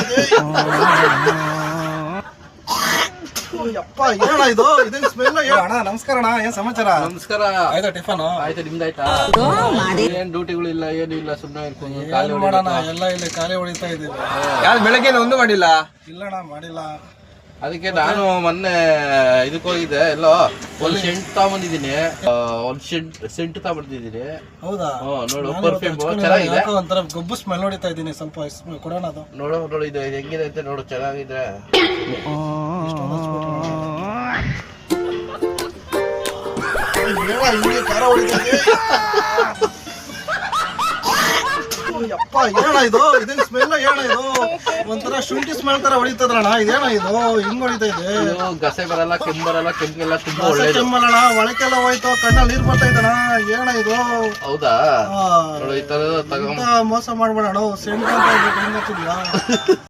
ಹೊಡಿತೈತೆ. ಯಪ್ಪ ಏನ ಇದು ಇದೇನ್ ಸ್ಮೆಲ್? ಅಣ್ಣ ನಮಸ್ಕಾರ ಅಣ್ಣ, ಏನ್ ಸಮಾಚಾರ? ನಮಸ್ಕಾರ. ಆಯ್ತಾ ಟಿಫನ್? ಆಯ್ತಾ, ನಿಮ್ದಾಯ್ತಾ? ಏನ್ ಡ್ಯೂಟಿಗಳು ಇಲ್ಲ, ಏನು ಇಲ್ಲ, ಸುಮ್ಮನೆ ಮಾಡೋಣ, ಎಲ್ಲ ಇಲ್ಲಿ ಖಾಲಿ ಹೊಡಿತಾ ಇದೀವಿ. ಯಾರು ಬೆಳಗ್ಗೆ ಒಂದು ಮಾಡಿಲ್ಲ? ಇಲ್ಲಣ್ಣ ಮಾಡಿಲ್ಲ. ಅದಕ್ಕೆ ನಾನು ಮೊನ್ನೆ ಇದಕ್ಕೆ ಹೋಗಿದ್ದೆ, ಎಲ್ಲೋ ಒಂದು ಸೆಂಟ್ ತಗೊಂಬಂದಿದ್ದೀನಿ, ಒಂದು ಸೆಂಟ್ ತಗೊಂಬಂದಿದ್ದೀನಿ. ಹೌದಾ? ನೋಡು, ಪರ್ಫ್ಯೂಮ್ ಚೆನ್ನಾಗಿದೆ. ಒಂಥರ ಗೊಬ್ಬು ಸ್ಮೆಲ್ ಹೊಡಿತಾ ಇದ್ದೀನಿ, ಸ್ವಲ್ಪ ಕೊಡೋಣ ಅದು. ನೋಡು ಇದು ಹೆಂಗಿದೆ ಅಂತ ನೋಡು, ಚೆನ್ನಾಗಿದೆ. ಹಿಂಗೆ ಖಾರ ಹೊಡಿತೈತೆ. ಯಪ್ಪ ಏನ ಇದು ಇದೇನ್ ಸ್ಮೆಲ್? ಏನ ಇದು ಒಂಥರ ಶುಂಠಿ ಸ್ಮೆಲ್ ತರ ಹೊಡಿತದ್ರಣ್ಣ, ಇದೇನ ಇದು ಹಿಂಗ್ ಹೊಡಿತೈತೆ? ಇದು ಗಸೆ ಬರಲ್ಲ, ಕೆಮ್ಮು ಬರಲ್ಲ, ಕೆಮ್ಮಿಗೆಲ್ಲ ತುಂಬಾ ಒಳ್ಳೆಯದು. ಕೆಮ್ಮಲ್ಲಣ್ಣ, ಒಳಕೆಲ್ಲ ಹೋಯ್ತು, ಕಣ್ಣಲ್ಲಿ ನೀರ್ ಬರ್ತೈತಣ್ಣ, ಏನ ಇದು? ಹೌದಾ? ನೋಡು, ಈ ತರ ಮೋಸ ಮಾಡ್ಬೇಡ, ಸೆಂಟ್ ಅಂತ